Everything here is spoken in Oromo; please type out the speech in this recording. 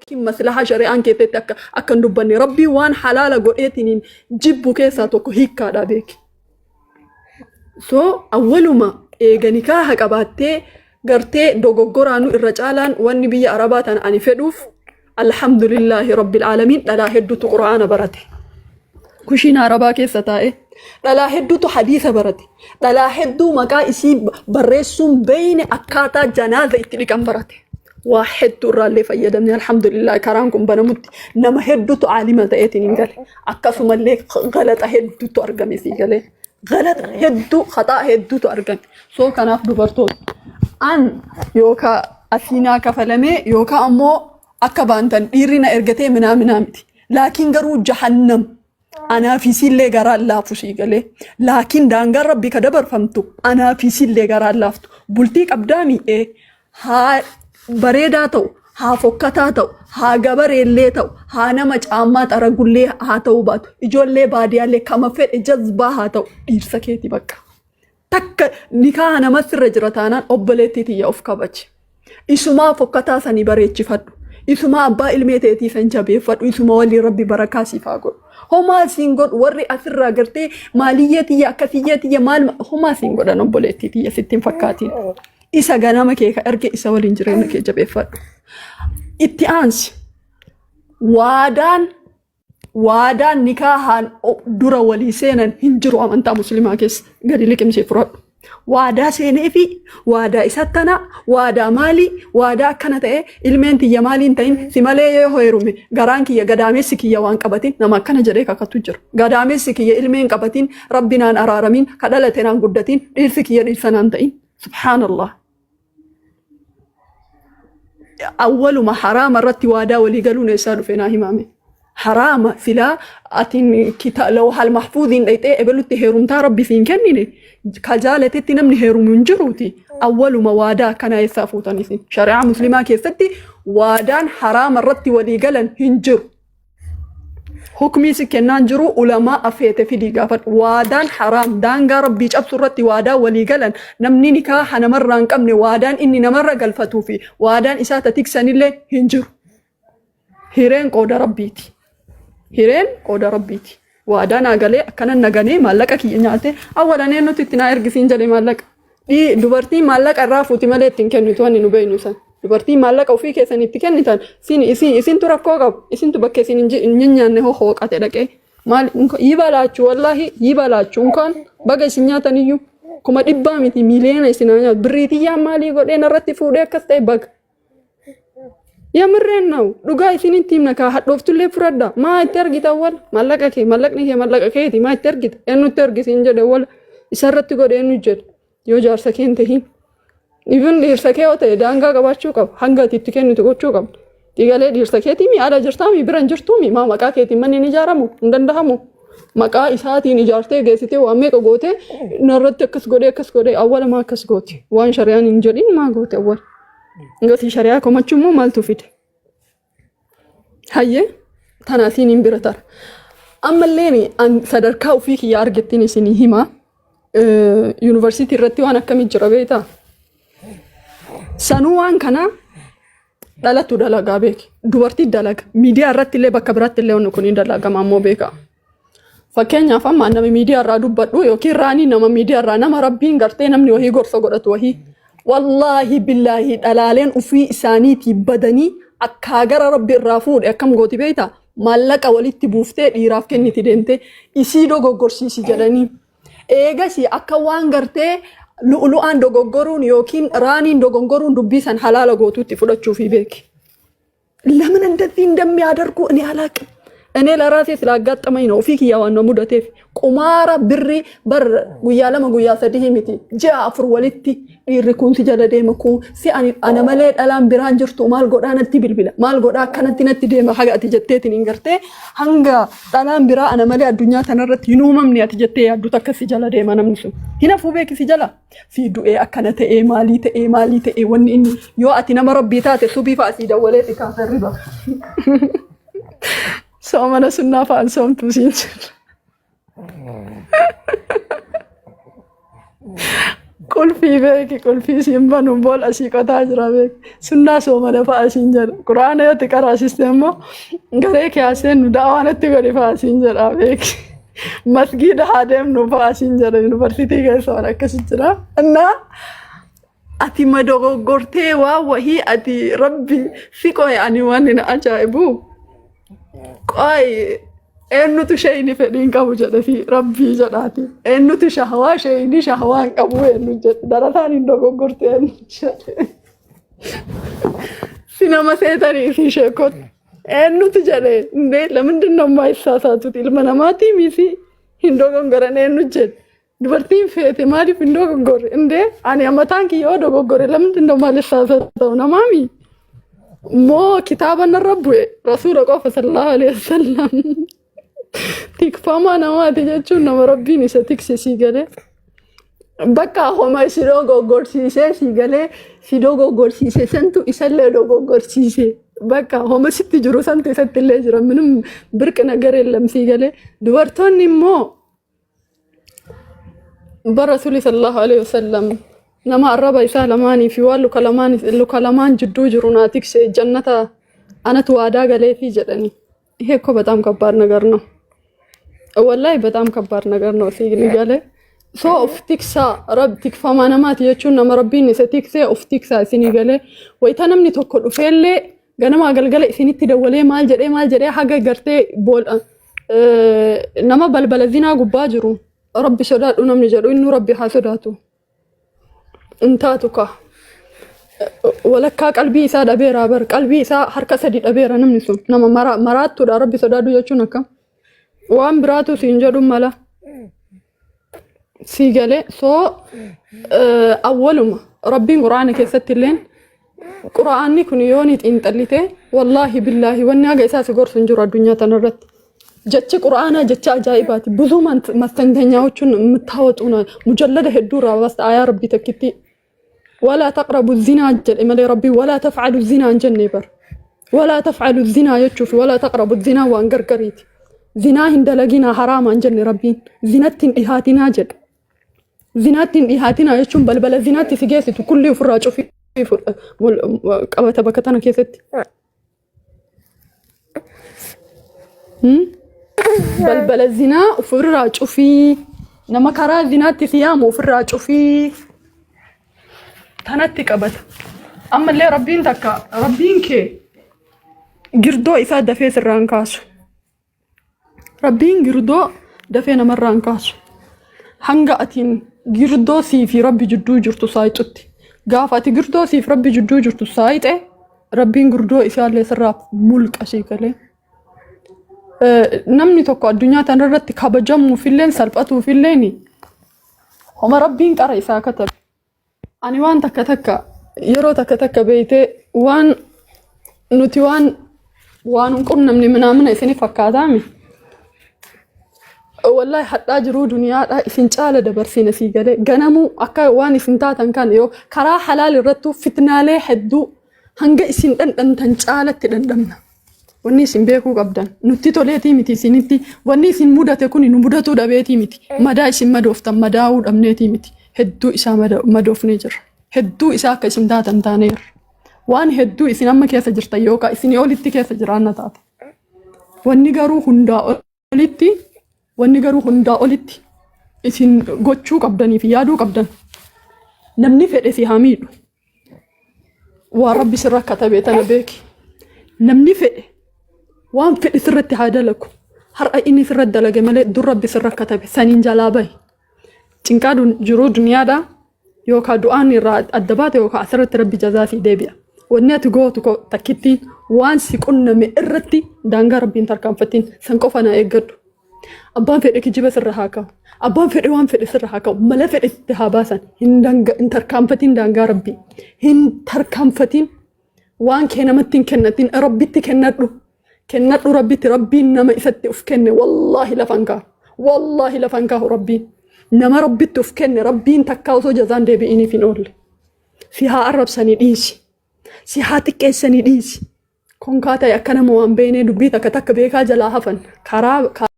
كم مصلحة شريعة كيف أكن دبني ربي وان حلال قوئتين جيبو كيسا توكو هيك كادا بيك أول ما نكاح قباتي قرتي دوغورانو الرجالان واني بي عرباتان أني فدوف الحمد لله رب العالمين لا هدو قرآن براتي كشين عربا كيسا تائي لا هدو حديث براتي لا هدو مكا إسي برسوم بين أكاتا جنازة اتلقان براتي واحد ترى اللي فيدمني الحمد لله كرامكم بنمت نما هدو عالمة تأتيني قال أكاسم اللي غلط هدو أرقمي سي قال غلط هدو خطأ هدو أرقمي كان أفضل برطول أن يوكا أثينا كفلمي يوكا أمو أكبانتن إيرنا إرغتي منامتي لكن قرو جهنم أنا في سيلي غرا الله فشي قال لكن دانغر ربي كدبر فهمتو أنا في سيلي غرا الله فتو بلتيك أبدامي ها بريدا تو ها فكتا تو ها غبر اللي تو ها نمج عامات أرغولي ها تو باتو إجولي باديا لي كما فيت جذبا ها تو دير سكيتي بكا تك نكاح نمسر جرتانا أبلتي تي أفكابج إسما فكتا سني بريتش فدو إسما أبا إلميتي سنجابي فدو إسما ولي ربي بركاسي فاقر هما سينغود وري أسر غرتي ماليتي كثيتي مال هما سينغود أنا أبلتي تي ستين فكاتين إسا غنامك أرجع إسا ولينجرينك جبيفات إتيانس وادان نكاحان دورا ولي سينن هنجروا أمانتا مسلمة كيس غادي لكم سيفرات وادا سينيفي وادا إساتنا وادا مالي وادا كانت إلمنتي يمالين تين سمالي هويرومي غرانكي غداميسكي يوان قبتين نما كان جريكا كتجر غداميسكي إلمين قبتين ربنا أرارمين كدلتنا قدتين إلسكي يلسنان تين سبحان الله أول ما حرام رتي وادا ولي قالوا نسالو فينا همامي حرام فلا أتين كتاب لو هالمحفوظين ليتي قبلوا تهرم ربي فين كنني كجالة تنمني هرم ينجروتي أول ما وادا كان يسافوتني فين شريعة مسلمة كيستي وادان حرام رتي ولي قالن هنجر حكمي سكنان جرو علماء أفيت في ديقافت وادان حرام دانغا ربي جاب سرتي وادا ولي قلن نمني نكاح نمران كمني وادان إني نمر قلفتو في وادان إساتة تكسن اللي هنجر هيرين قود ربيتي هيرين قود ربيتي وادان أقلي أكنا نغني مالك كي نياتي أولا نينو تتنا إرقسين جلي مالك دي دوبرتي مالك الرافو تمالي تنكن نتواني نبينو سن dubartii maallaqa ofii keessanitti kennitan isin tu rakkoo qabu isin tu bakka isin hin nyaanne hooqate dhaqee maal yibalaachuu wallaahi yibalaachuu kan baga isin nyaatan iyyuu kuma dhibbaa miti miiliyoona isin nyaatu birriitiyyaa maalii godhee narratti fuudhee akkas ta'e baga yamirreen naaw dhugaa isin hin tiimna kaa hadhooftullee furadha maa itti argitan wal maallaqa kee maallaqni kee maallaqa keeti maa itti argita eenyutti argisiin jedhe wal isarratti godhee eenyu jedhe yoo jaarsa keen tahiin even dhiirsakee yoo ta'e daangaa qabaachuu qaba hanga itti kennitu gochuu qaba digalee dhiirsakeetii mi ala jirtaami biran jirtuumi maa maqaa keetiin manni ni ijaaramu hin danda'amu maqaa isaatiin ijaartee geessitee waan meeqa goote narratti akkas godhee awwala maa akkas goote waan shari'aan hin jedhin maa goote awwala ngati shari'aa komachuu immoo maaltu fide hayyee tanaatiin hin bira tara ammalleen sadarkaa ofii kiyya argettiin isinii himaa yuunivarsiitii irratti waan akkamii jira beektaa sanuwaan kana dhalatu dalagaa beeki dubartii dalaga miidiyaa irratti illee bakka biraatti illee wanni kun dalagama ammoo beeka fakkeenyaaf amma nama miidiyaa irraa dubbadhu yookiin raanii nama miidiyaa irraa nama rabbiin gartee namni wahii gorsa godhatu wahii wallaahi billaahi dhalaaleen ufii isaaniitii badanii akka gara rabbi irraa fuudhe akkam gooti beektaa maallaqa walitti buuftee dhiiraaf kenniti deemtee isii dogoggorsiisi jedhanii eegasi akka waan gartee lu'ulu'aan dogoggoruun yookiin raaniin dogoggoruun dubbisan halaala gootuutti fudhachuu fi beeki ለምን እንደዚህ እንደሚያደርጉ እኔ አላቅም እኔ ለራሴ ስላጋጠመኝ ነው ፊክ ያዋን ነው ሙደቴፍ ቁማራ ብሪ በር ጉያ ለማ ጉያ ሰዲህ ሚቲ ጃፍር ወልቲ ሪኩን ሲጀለደ መኩ ሲአኒ አነ መለ ዳላም ቢራን ጅርቱ ማል ጎዳነቲ ቢልቢላ ማል ጎዳ ከነቲ ነቲ ደማ ሀጋቲ ጀቴት ንገርቴ ሃንጋ ዳላም ቢራ አነ መለ አዱኛ ተነረት ይኑመምኒ አትጀቴ ያዱ ተከስ ሲጀለደ ማነምሱ هنا فوبيك في جلا في دعاء أكنت مالي وني إني يو أتينا مربيتات سوبي فاسي دولتي كافر ربا سومنا سنة فان سوم توسين قل في بيك قل في سيمبا نبول أشيكو تاجرا بيك سنة سوما دفع أسينجر قرآن يتكرا سيستمو غريك ياسين دعوانا تغري فاسينجر بيك مسجد هادم نفع أسينجر يونيفرسيتي كيسونا كسجرا أنا أتي مدوغو غورتي وهي أتي ربي فيكو يعني واننا أجايبو قاي إنه تشيني فدين كابو جدا في ربي جداتي إنه تشهوا شيني شهوان كابو إنه جد درثاني دوغو غورتي سينما سيتاري في شكوت إنه تجري نه لمن دنا ما إحساساتو تلمنا ما تيميسي هندوغو غرانه إنه جد dubartiin feete maaliif indoo goggorre indee ani amataan kiyyoo dogoggore lamti indoo maal isaasa ta'u namaami moo kitaaba narra bu'e rasuula qofa sallallahu alaihi wasallam tikfamaa namaati jechuun nama rabbiin isa tikse sii galee bakka homa isidoo goggorsiisee sii galee sidoo goggorsiisee santu isallee dogoggorsiisee bakka homa sitti jiru santu isatti illee jira minum birqi nagar yeellam sii galee dubartoonni immoo برسول صلى الله عليه وسلم نما الربا يسالماني في والو كلمان جدو جروناتك سي جنة أنا توادا قلي في جدني هيكو بتام كبار نغرنا والله بتام كبار نغرنا سيغني قالي سو افتكسا رب تكفى ما نمات يجون نما ربيني ستكسي افتكسا سيني قالي ويتنمني توكل وفيلي غنما قلقلي سيني تدولي مال جري حاجة قرتي بول نما بلبل الزنا قباجرو ربي صدات ونمني جرو إنه ربي حاسداته انتاتك ولكا قلبي إسا دبيرا بر قلبي إسا حركة سديد دبيرا نمني سو نما مراتو دا ربي صداتو يجونك وان براتو سينجرو مالا سيجالي سو أولما ربي قرآن كيست اللين قرآني كن يونيت انتلتي والله بالله وانها قيساس قرص نجر الدنيا تنرت جتش قرآن جتش عجائبات بزو ما استنتنياوچون متاوطونا مجلد هدورا بس آيا ربي تكتي ولا تقربوا الزنا جل إمالي ربي ولا تفعلوا الزنا جنبر ولا تفعلوا الزنا يتشوف ولا تقربوا الزنا وانقرقريت زنا هندلقينا حرام جن ربي زنات إهاتنا جل زنات إهاتنا يتشون بل زنات سيجاسي كل يفراج في قبة بكتنا كيست بل الزنا وفراج وفي نما كرا زنات ثيام وفراج وفي تنتي قبت أما اللي ربين تكا ربين كي قردو إفاد دفيت الرانكاس ربين قردو دفينا من رانكاس هنگا أتين قردو سي في ربي جدو جرتو سايتوتي قافاتي قردو سي في ربي جدو جرتو سايت ربين قردو إفاد لي سراب ملك أشيكالي namni tokko addunyaa tanarratti kabajamu filleen salphatu filleeni homa rabbiin qara isaa katabe ani waan takka yeroo takka beeyte waan nuti waan qunnamni namni isini fakkaataami wallahi haddaa jiru duniyaadha isin caala dabarsina sii galee ganamu akka waan isin taatan kan yoo karaa halaal irrattu fitnaalee hedduu hanga isin dhandhamtan caalatti dhandhamna wanni isin beekuu qabdan nutti toleetii miti isinitti wanni isin mudate kun nu mudatuu dhabeetii miti madaa isin madooftan madaa'uu dhabneetii miti hedduu isaa madoofnee jira hedduu isaa akka isin taatan taaneera waan hedduu isin amma keessa jirtan yookaan isin olitti keessa jiraanna taate wanni garuu hundaa olitti isin gochuu qabdanii fi yaaduu qabdan namni fedhe si haa miidhu waan rabbi sirra katabee tana beeki namni fedhe waan fedhe sirratti haa dalagu har'a inni sirra dalage malee dur rabbi sirra katabe saniin jalaa bahi cinqaa jiruu duniyaadha yookaan du'aan irraa adda baate yookaan asirratti rabbi jazaa si deebi'a wanni ati gootu takkittiin waan si qunname irratti daangaa rabbiin tarkaanfattiin san qofa na eeggadhu abbaan fedhe kijiba sirra haa ka'u abbaan fedhe waan fedhe sirra haa ka'u mala fedhe itti haa baasan hin tarkaanfatiin daangaa rabbii hin tarkaanfatiin waan kee namatti hin kennatiin rabbitti kennadhu rabbitti rabbiin nama isatti uf kenne wallahi lafan kaahu rabbiin nama rabbitti uf kenne rabbiin takkaa osoo jazaan deebi'iniif hin oolle si haa arrabsanii dhiisi si haa xiqqeessanii dhiisi konkaa ta'e akka nama waan beeknee dubbii takka beekaa jalaa hafan karaa